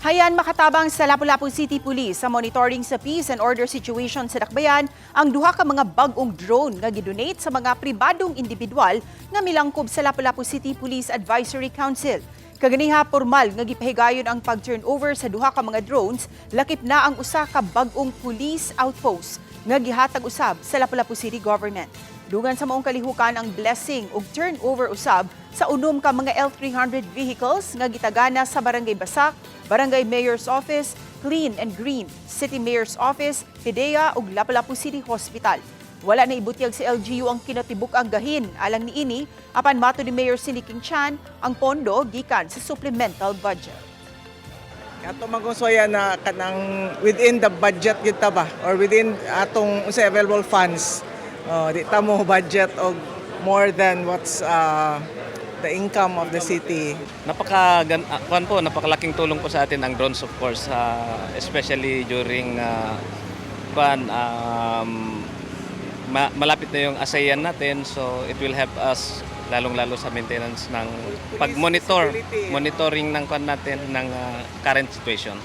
Hayan makatabang sa Lapu-Lapu City Police sa monitoring sa peace and order situation sa Dakbayan ang duha ka mga bag-ong drone nga gidonate sa mga pribadong individual nga milangkob sa Lapu-Lapu City Police Advisory Council. Kaganiha pormal nga gipahigayon ang pag-turnover sa duha ka mga drones, lakip na ang usa ka bag-ong police outpost nga gihatag usab sa Lapu-Lapu City Government. Dugan sa maong kalihukan ang blessing ug turnover usab sa unom ka mga L300 vehicles nga gitagana sa Barangay Basak, Barangay Mayor's Office, Clean and Green, City Mayor's Office, PIDEA ug Lapu-Lapu City Hospital. Wala na ibutyag sa LGU ang kinatibuk-ang gahin alang niini apan mato ni Mayor Cindy King Chan ang pondo gikan sa supplemental budget. Ato magungsoya na kanang within the budget kita ba or within atong available funds. Di ta mo budget og more than what's the income of the city. Napakalaking tulong po sa atin ang drones, of course, especially during malapit na yung ASEAN natin, so it will help us lalong-lalo sa maintenance ng monitoring ng natin ng current situation.